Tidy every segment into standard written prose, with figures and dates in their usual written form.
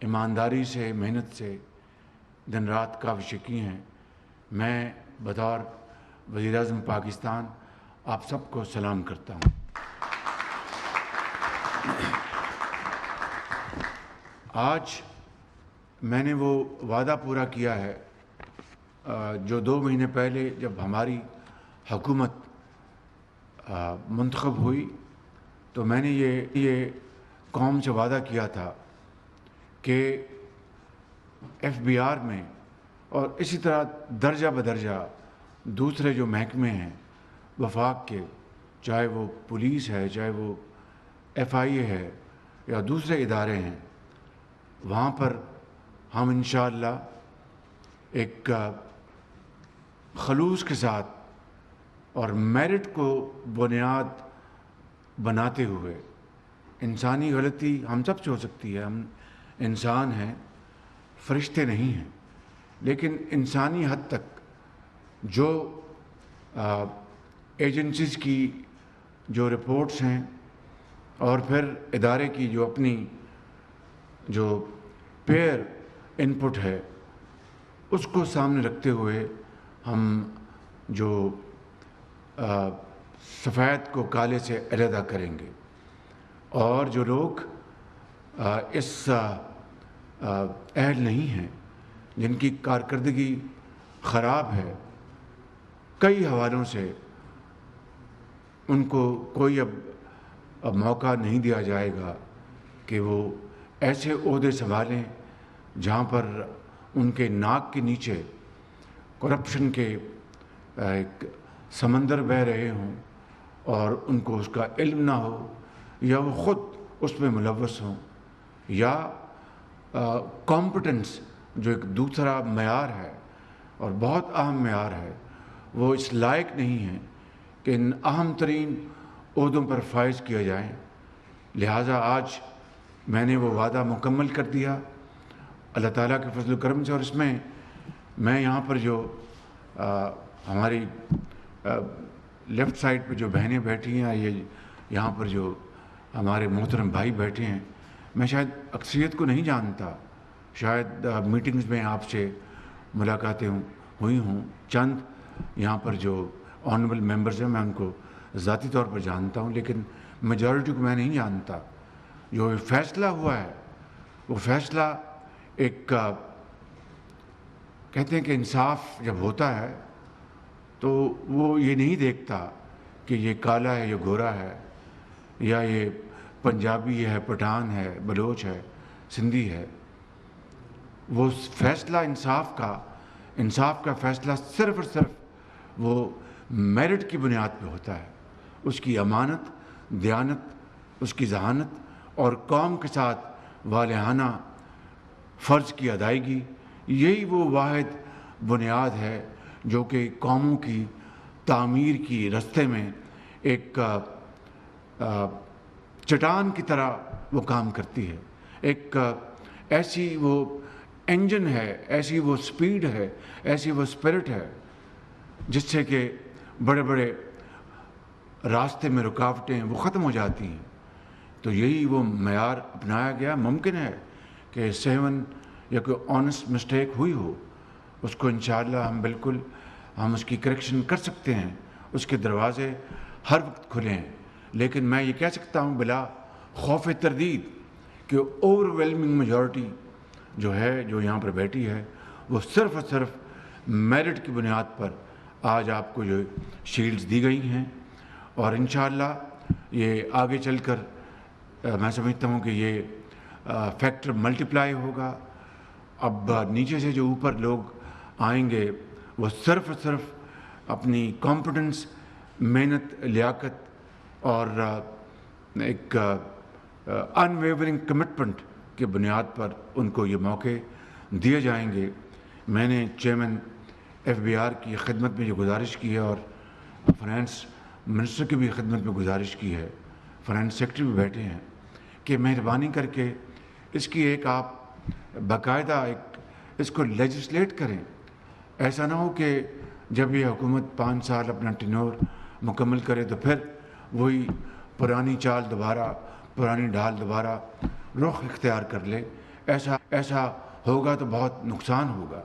ایمانداری سے، محنت سے دن رات کاوشیں کی ہیں، میں بطور وزیر اعظم پاکستان آپ سب کو سلام کرتا ہوں۔ آج میں نے وہ وعدہ پورا کیا ہے جو 2 مہینے پہلے جب ہماری حکومت منتخب ہوئی تو میں نے یہ قوم سے وعدہ کیا تھا کہ FBR میں اور اسی طرح درجہ بدرجہ دوسرے جو محکمے ہیں وفاق کے، چاہے وہ پولیس ہے، چاہے وہ FIA ہے یا دوسرے ادارے ہیں، وہاں پر ہم انشاءاللہ ایک خلوص کے ساتھ اور میرٹ کو بنیاد بناتے ہوئے، انسانی غلطی ہم سب سے ہو سکتی ہے، ہم انسان ہیں، فرشتے نہیں ہیں، لیکن انسانی حد تک جو ایجنسیز کی جو رپورٹس ہیں اور پھر ادارے کی جو اپنی جو پیئر انپٹ ہے اس کو سامنے رکھتے ہوئے ہم جو سفید کو کالے سے علیحدہ کریں گے، اور جو لوگ اس اہل نہیں ہیں، جن کی کارکردگی خراب ہے کئی حوالوں سے، ان کو کوئی اب موقع نہیں دیا جائے گا کہ وہ ایسے عہدے سنبھالیں جہاں پر ان کے ناک کے نیچے کرپشن کے ایک سمندر بہہ رہے ہوں اور ان کو اس کا علم نہ ہو، یا وہ خود اس میں ملوث ہوں، یا کمپٹنس جو ایک دوسرا معیار ہے اور بہت اہم معیار ہے، وہ اس لائق نہیں ہے کہ ان اہم ترین عہدوں پر فائز کیا جائیں۔ لہٰذا آج میں نے وہ وعدہ مکمل کر دیا اللہ تعالیٰ کے فضل و کرم سے، اور اس میں یہاں پر جو ہماری لیفٹ سائڈ پہ جو بہنیں بیٹھی ہیں، یہ یہاں پر جو ہمارے محترم بھائی بیٹھے ہیں، میں شاید اکثریت کو نہیں جانتا، شاید میٹنگز میں آپ سے ملاقاتیں ہوئی ہوں، چند یہاں پر جو آنریبل ممبرز ہیں میں ان کو ذاتی طور پر جانتا ہوں، لیکن میجورٹی کو میں نہیں جانتا۔ جو فیصلہ ہوا ہے وہ فیصلہ ایک کہتے ہیں کہ انصاف جب ہوتا ہے تو وہ یہ نہیں دیکھتا کہ یہ کالا ہے، یہ گورا ہے، یا یہ پنجابی ہے، پٹھان ہے، بلوچ ہے، سندھی ہے۔ وہ فیصلہ انصاف کا فیصلہ صرف اور صرف وہ میرٹ کی بنیاد پہ ہوتا ہے، اس کی امانت، دیانت، اس کی ذہانت اور قوم کے ساتھ والہانہ فرض کی ادائیگی، یہی وہ واحد بنیاد ہے جو کہ قوموں کی تعمیر کی رستے میں ایک چٹان کی طرح وہ کام کرتی ہے، ایک ایسی وہ انجن ہے، ایسی وہ سپیڈ ہے، ایسی وہ اسپرٹ ہے جس سے کہ بڑے بڑے راستے میں رکاوٹیں وہ ختم ہو جاتی ہیں۔ تو یہی وہ معیار اپنایا گیا۔ ممکن ہے کہ سہون یا کوئی آنیسٹ مسٹیک ہوئی ہو، اس کو انشاءاللہ ہم اس کی کریکشن کر سکتے ہیں، اس کے دروازے ہر وقت کھلے ہیں، لیکن میں یہ کہہ سکتا ہوں بلا خوف تردید کہ اوور ویلمنگ میجورٹی جو ہے، جو یہاں پر بیٹھی ہے، وہ صرف اور صرف میرٹ کی بنیاد پر آج آپ کو جو شیلڈز دی گئی ہیں، اور انشاءاللہ یہ آگے چل کر میں سمجھتا ہوں کہ یہ فیکٹر ملٹیپلائی ہوگا۔ اب نیچے سے جو اوپر لوگ آئیں گے وہ صرف اور صرف اپنی کمپٹنس، محنت، لیاقت اور ایک انویورنگ کمٹمنٹ کے بنیاد پر ان کو یہ موقع دیے جائیں گے۔ میں نے چیئرمین FBR کی خدمت میں یہ گزارش کی ہے اور فائنانس منسٹر کی بھی خدمت میں گزارش کی ہے، فائنانس سیکرٹری بھی بیٹھے ہیں، کہ مہربانی کر کے اس کی ایک آپ باقاعدہ اس کو لیجسلیٹ کریں۔ ایسا نہ ہو کہ جب یہ حکومت 5 سال اپنا ٹینور مکمل کرے تو پھر وہی پرانی چال دوبارہ، پرانی ڈھال دوبارہ رخ اختیار کر لے۔ ایسا ہوگا تو بہت نقصان ہوگا.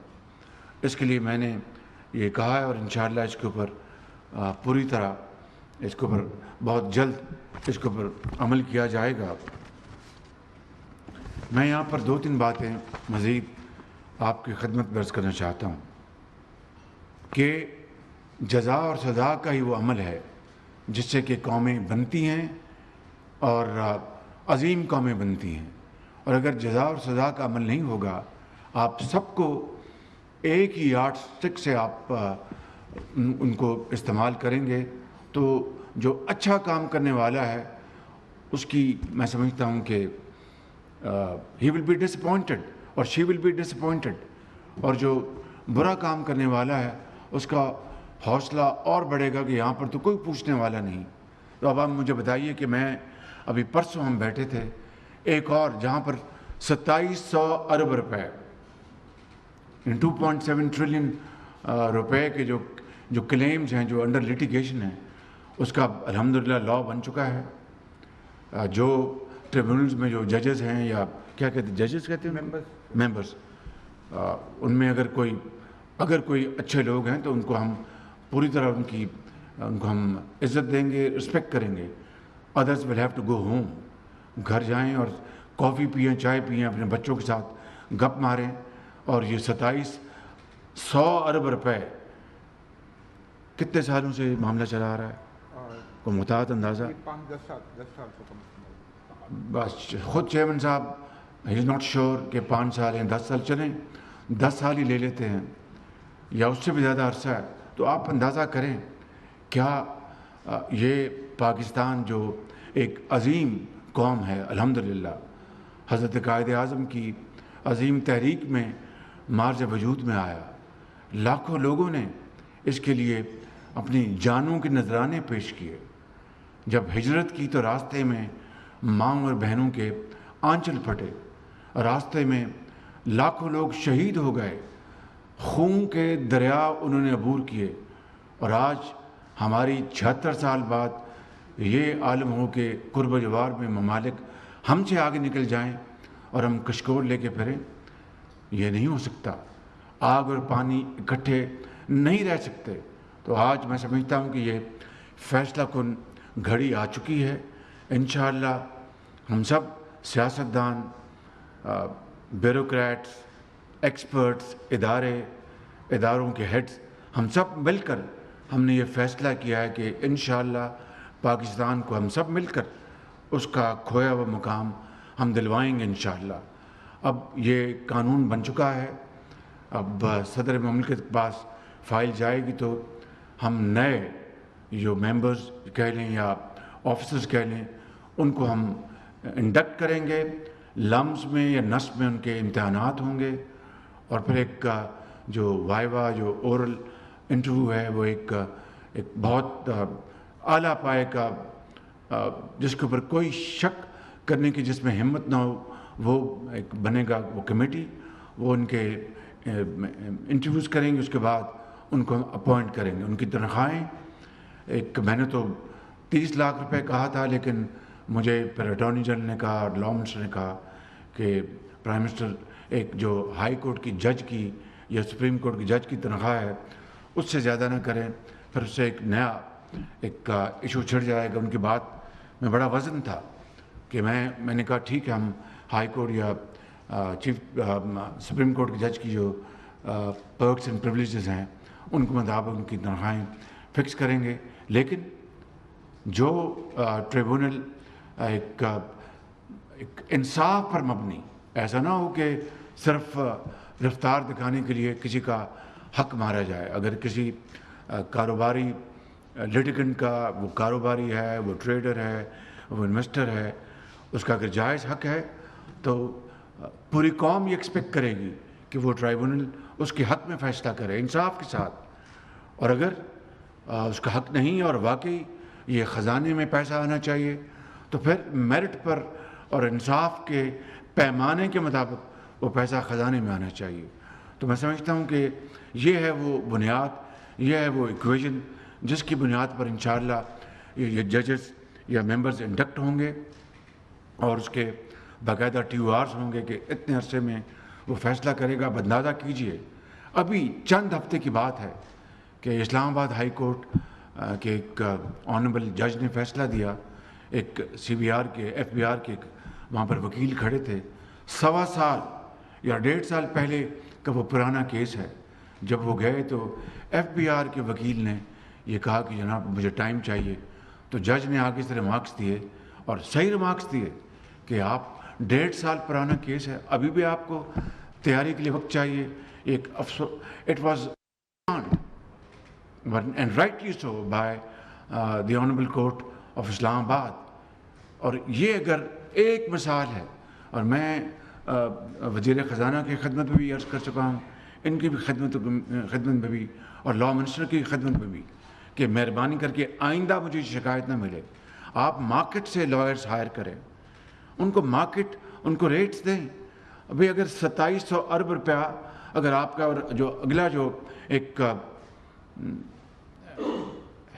اس کے لیے میں نے یہ کہا ہے اور انشاءاللہ اس کے اوپر پوری طرح اس کے اوپر بہت جلد اس کے اوپر عمل کیا جائے گا. میں یہاں پر 2-3 باتیں مزید آپ کی خدمت میں عرض کرنا چاہتا ہوں کہ جزا اور سزا کا ہی وہ عمل ہے جس سے کہ قومیں بنتی ہیں اور عظیم قومیں بنتی ہیں. اور اگر جزا اور سزا کا عمل نہیں ہوگا، آپ سب کو ایک ہی یارڈ اسٹک سے آپ ان کو استعمال کریں گے تو جو اچھا کام کرنے والا ہے اس کی میں سمجھتا ہوں کہ ہی ول بی ڈس اپوائنٹڈ اور شی ول بی ڈس اپوائنٹڈ، اور جو برا کام کرنے والا ہے اس کا حوصلہ اور بڑھے گا کہ یہاں پر تو کوئی پوچھنے والا نہیں. تو اب آپ مجھے بتائیے کہ میں ابھی پرسوں ہم بیٹھے تھے ایک اور جہاں پر 2700 ارب روپے 2.7 ٹریلین روپے کے جو کلیمز ہیں جو انڈر لیٹیگیشن ہیں اس کا الحمدللہ لا بن چکا ہے. جو ٹریبونلز میں جو ججز ہیں یا کیا کہتے ہیں، ججز کہتے ہیں، ممبرز، ان میں اگر کوئی اچھے لوگ ہیں تو ان کو ہم پوری طرح ان کو ہم عزت دیں گے، رسپیکٹ کریں گے. Others will have to go home, گھر جائیں اور کافی پئیں، چائے پئیں، اپنے بچوں کے ساتھ گپ ماریں. اور یہ 2700 ارب روپے کتنے سالوں سے یہ معاملہ چلا آ رہا ہے؟ کوئی محتاط اندازہ؟ 5-10 سال بس خود چیئرمین صاحب ہی از ناٹ شیور کہ 5 سال ہیں، 10 سال چلیں، 10 سال ہی لے لیتے ہیں یا اس سے بھی زیادہ عرصہ ہے. تو آپ اندازہ کریں کیا یہ پاکستان جو ایک عظیم قوم ہے الحمدللہ، حضرت قائد اعظم کی عظیم تحریک میں مارج وجود میں آیا، لاکھوں لوگوں نے اس کے لیے اپنی جانوں کے نذرانے پیش کیے. جب ہجرت کی تو راستے میں ماں اور بہنوں کے آنچل پھٹے، راستے میں لاکھوں لوگ شہید ہو گئے، خون کے دریا انہوں نے عبور کیے. اور آج ہماری 76 سال بعد یہ عالم ہو کہ قرب جوار میں ممالک ہم سے آگے نکل جائیں اور ہم کشکول لے کے پھریں، یہ نہیں ہو سکتا. آگ اور پانی اکٹھے نہیں رہ سکتے. تو آج میں سمجھتا ہوں کہ یہ فیصلہ کن گھڑی آ چکی ہے. انشاءاللہ ہم سب سیاستدان، بیوروکریٹس، ایکسپرٹس، اداروں کے ہیڈز، ہم سب مل کر ہم نے یہ فیصلہ کیا ہے کہ انشاءاللہ پاکستان کو ہم سب مل کر اس کا کھویا ہوا مقام ہم دلوائیں گے انشاءاللہ. اب یہ قانون بن چکا ہے، اب صدر مملکت کے پاس فائل جائے گی تو ہم نئے جو ممبرز کہہ لیں یا آفیسرز کہہ لیں ان کو ہم انڈکٹ کریں گے. لمز میں یا نصب میں ان کے امتحانات ہوں گے اور پھر ایک جو وائوا جو اورل انٹرویو ہے وہ ایک بہت اعلیٰ پائے کا جس کے اوپر کوئی شک کرنے کی جس میں ہمت نہ ہو وہ ایک بنے گا. وہ کمیٹی وہ ان کے انٹرویوز کریں گے، اس کے بعد ان کو اپوائنٹ کریں گے. ان کی تنخواہیں میں نے تو 30 لاکھ روپے کہا تھا، لیکن مجھے پھر اٹارنی جنرل نے کہا اور لا منسٹر نے کہا کہ پرائم منسٹر ایک جو ہائی کورٹ کی جج کی یا سپریم کورٹ کی جج کی تنخواہ ہے اس سے زیادہ نہ کریں، پھر اس سے ایک نیا ایشو چھڑ جائے گا. ان کی بات میں بڑا وزن تھا کہ میں نے کہا ٹھیک ہے، ہم ہائی کورٹ یا سپریم کورٹ کی جج کی جو پرکس اینڈ پریولیجز ہیں ان کے مطابق ان کی تنخواہیں فکس کریں گے. لیکن جو ٹریبونل ایک انصاف پر مبنی، ایسا نہ ہو کہ صرف رفتار دکھانے کے لیے کسی کا حق مارا جائے. اگر کسی کاروباری لیٹیگنٹ کا وہ کاروباری ہے، وہ ٹریڈر ہے، وہ انویسٹر ہے، اس کا اگر جائز حق ہے تو پوری قوم یہ ایکسپیکٹ کرے گی کہ وہ ٹرائیبونل اس کے حق میں فیصلہ کرے انصاف کے ساتھ. اور اگر اس کا حق نہیں اور واقعی یہ خزانے میں پیسہ آنا چاہیے تو پھر میرٹ پر اور انصاف کے پیمانے کے مطابق وہ پیسہ خزانے میں آنا چاہیے. تو میں سمجھتا ہوں کہ یہ ہے وہ بنیاد، یہ ہے وہ ایکویژن جس کی بنیاد پر انشاءاللہ یہ ججز یا ممبرز انڈکٹ ہوں گے اور اس کے باقاعدہ TORs ہوں گے کہ اتنے عرصے میں وہ فیصلہ کرے گا. اب اندازہ کیجئے ابھی چند ہفتے کی بات ہے کہ اسلام آباد ہائی کورٹ کے ایک آنریبل جج نے فیصلہ دیا. ایک CBR کے FBR کے وہاں پر وکیل کھڑے تھے. 1.25 سال یا 1.5 سال پہلے کا وہ پرانا کیس ہے. جب وہ گئے تو FBR کے وکیل نے یہ کہا کہ جناب مجھے ٹائم چاہیے. تو جج نے آگے سے ریمارکس دیے اور صحیح ریمارکس دیے کہ آپ 1.5 سال پرانا کیس ہے, ابھی بھی آپ کو تیاری کے لیے وقت چاہیے. ایک it was and rightly so by the honourable court of Islamabad. اور یہ اگر ایک مثال ہے, اور میں وزیر خزانہ کی خدمت میں بھی عرض کر چکا ہوں, ان کی بھی خدمت میں بھی, اور لا منسٹر کی خدمت میں بھی, کہ مہربانی کر کے آئندہ مجھے شکایت نہ ملے. آپ مارکیٹ سے لائرز ہائر کریں, ان کو مارکیٹ, ان کو ریٹس دیں. ابھی اگر 2700 ارب روپیہ اگر آپ کا, اور جو اگلا جو ایک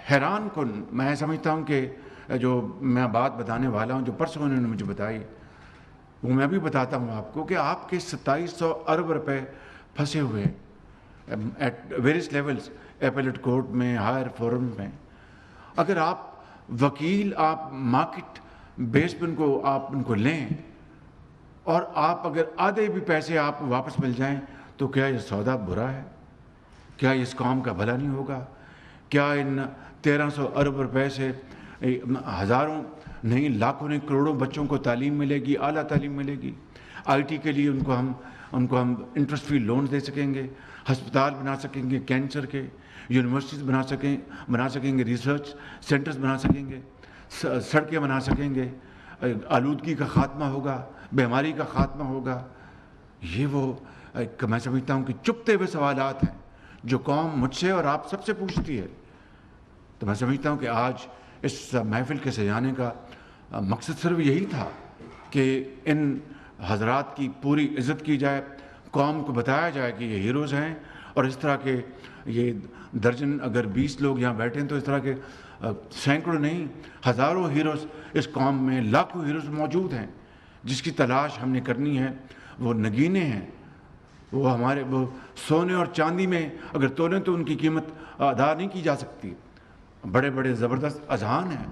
حیران کن میں سمجھتا ہوں کہ جو میں بات بتانے والا ہوں, جو پرسوں انہوں نے مجھے بتائی, وہ میں بھی بتاتا ہوں آپ کو, کہ آپ کے 2700 ارب روپے پھنسے ہوئے ایٹ ویریس لیولز, ایپیلیٹ کورٹ میں, ہائر فورم میں. اگر آپ وکیل, آپ مارکیٹ بیس پہ آپ ان کو لیں, اور آپ اگر آدھے بھی پیسے آپ کو واپس مل جائیں, تو کیا یہ سودا برا ہے؟ کیا اس قوم کا بھلا نہیں ہوگا؟ کیا ان 1300 ارب روپے سے ہزاروں نہیں, لاکھوں نہیں, کروڑوں بچوں کو تعلیم ملے گی, اعلیٰ تعلیم ملے گی. IT کے لیے ان کو ہم انٹرسٹ فری لونز دے سکیں گے, ہسپتال بنا سکیں گے کینسر کے, یونیورسٹیز بنا سکیں گے, ریسرچ سینٹرز بنا سکیں گے, سڑکیں بنا سکیں گے, آلودگی کا خاتمہ ہوگا, بیماری کا خاتمہ ہوگا. یہ وہ میں سمجھتا ہوں کہ چپتے ہوئے سوالات ہیں جو قوم مجھ سے اور آپ سب سے پوچھتی ہے. تو میں سمجھتا ہوں کہ آج اس محفل کے سجانے کا مقصد صرف یہی تھا کہ ان حضرات کی پوری عزت کی جائے, قوم کو بتایا جائے کہ یہ ہیروز ہیں, اور اس طرح کے یہ درجن اگر 20 لوگ یہاں بیٹھے ہیں تو اس طرح کے سینکڑوں نہیں, ہزاروں ہیروز اس قوم میں, لاکھوں ہیروز موجود ہیں جس کی تلاش ہم نے کرنی ہے. وہ نگینے ہیں, وہ ہمارے, وہ سونے اور چاندی میں اگر تولیں تو ان کی قیمت ادا نہیں کی جا سکتی. بڑے بڑے زبردست اذہان ہیں.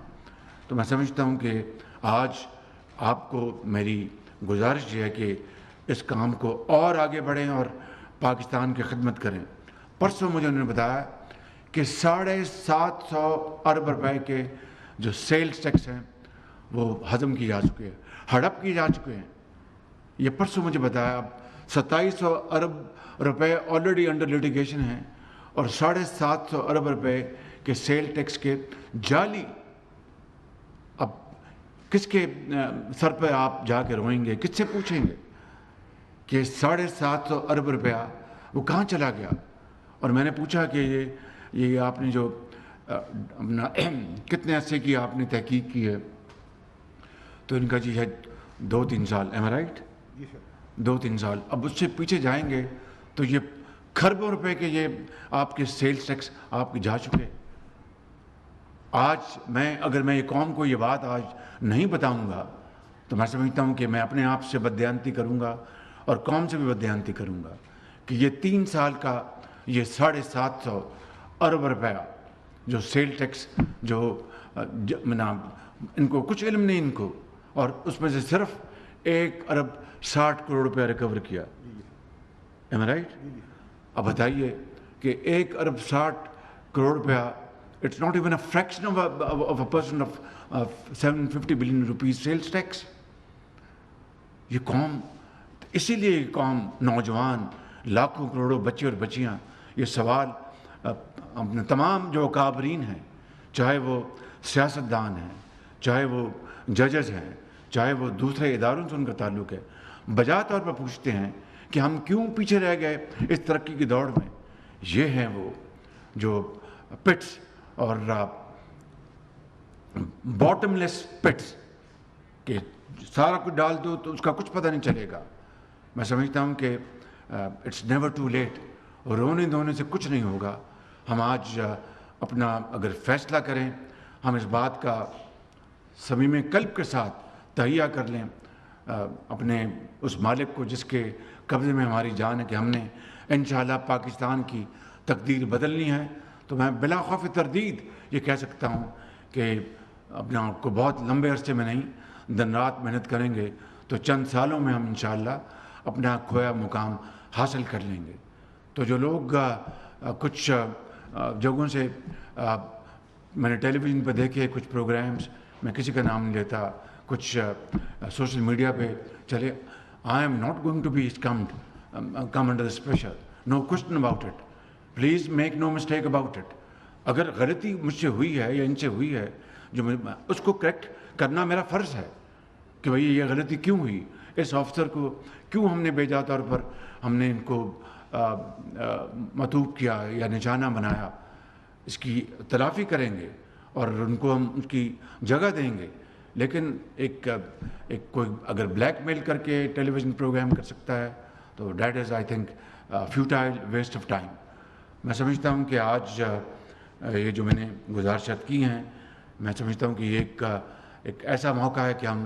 تو میں سمجھتا ہوں کہ آج آپ کو میری گزارش یہ ہے کہ اس کام کو اور آگے بڑھیں اور پاکستان کی خدمت کریں. پرسوں مجھے انہوں نے بتایا کہ 750 ارب روپے کے جو سیلز ٹیکس ہیں وہ ہضم کی جا چکے ہیں, ہڑپ کی جا چکے ہیں. یہ پرسوں مجھے بتایا. اب 2700 ارب روپے آلریڈی انڈر لیٹیگیشن ہیں, اور 750 ارب روپے کے سیل ٹیکس کے جعلی. اب کس کے سر پہ آپ جا کے روئیں گے, کس سے پوچھیں گے کہ 750 ارب روپیہ وہ کہاں چلا گیا؟ اور میں نے پوچھا کہ یہ آپ نے جو اپنا کتنے عرصے کی آپ نے تحقیق کی ہے؟ تو ان کا جی ہے 2-3 سال. Am right? 2-3 سال. اب اس سے پیچھے جائیں گے تو یہ کھربوں روپے کے یہ آپ کے سیلز ٹیکس آپ کے جا چکے. آج اگر میں یہ قوم کو یہ بات آج نہیں بتاؤں گا تو میں سمجھتا ہوں کہ میں اپنے آپ سے بددیانتی کروں گا اور قوم سے بھی بددیانتی کروں گا کہ یہ 3 سال کا یہ 750 ارب روپیہ جو سیل ٹیکس جو ان کو کچھ علم نہیں ان کو, اور اس میں سے صرف 1 ارب 60 کروڑ روپیہ ریکور کیا. ایم آئی رائٹ؟ اب بتائیے کہ 1 ارب 60 کروڑ روپیہ, it's not even a fraction of a percent of 750 billion rupees sales tax. یہ قوم, اسی لیے یہ قوم, نوجوان, لاکھوں کروڑوں بچے اور بچیاں یہ سوال اپنے تمام جو کابرین ہیں, چاہے وہ سیاستدان ہیں, چاہے وہ ججز ہیں, چاہے وہ دوسرے اداروں سے ان کا تعلق ہے, بجا طور پر پوچھتے ہیں کہ ہم کیوں پیچھے رہ گئے اس ترقی کی دوڑ میں. یہ ہیں وہ جو پٹس اور باٹم لیس پٹس کہ سارا کچھ ڈال دو تو اس کا کچھ پتہ نہیں چلے گا. میں سمجھتا ہوں کہ اٹس نیور ٹو لیٹ. رونے دھونے سے کچھ نہیں ہوگا. ہم آج اپنا اگر فیصلہ کریں, ہم اس بات کا صمیم قلب کے ساتھ تہیہ کر لیں اپنے اس مالک کو جس کے قبضے میں ہماری جان ہے کہ ہم نے انشاءاللہ پاکستان کی تقدیر بدلنی ہے، تو میں بلا خوف تردید یہ کہہ سکتا ہوں کہ اپنے آپ کو بہت لمبے عرصے میں نہیں، دن رات محنت کریں گے تو چند سالوں میں ہم انشاءاللہ اپنا کھویا مقام حاصل کر لیں گے۔ تو جو لوگ کچھ جگہوں سے میں نے ٹیلی ویژن پہ دیکھے کچھ پروگرامز، میں کسی کا نام نہیں لیتا، کچھ سوشل میڈیا پہ چلے، I am not going to become under this pressure, no question about it, please make no mistake about it. اگر غلطی مجھ سے ہوئی ہے یا ان سے ہوئی ہے، اس کو کریکٹ کرنا میرا فرض ہے کہ بھئی یہ غلطی کیوں ہوئی، اس آفیسر کو کیوں ہم نے بے جا طور پر ہم نے ان کو مطلوب کیا یا نشانہ بنایا، اس کی تلافی کریں گے اور ان کو ہم ان کی جگہ دیں گے۔ لیکن ایک کوئی اگر بلیک میل کر کے ٹیلی ویژن پروگرام کر سکتا ہے تو that is I think futile waste of time. میں سمجھتا ہوں کہ آج یہ جو میں نے گزارشات کی ہیں، میں سمجھتا ہوں کہ یہ ایک ایسا موقع ہے کہ ہم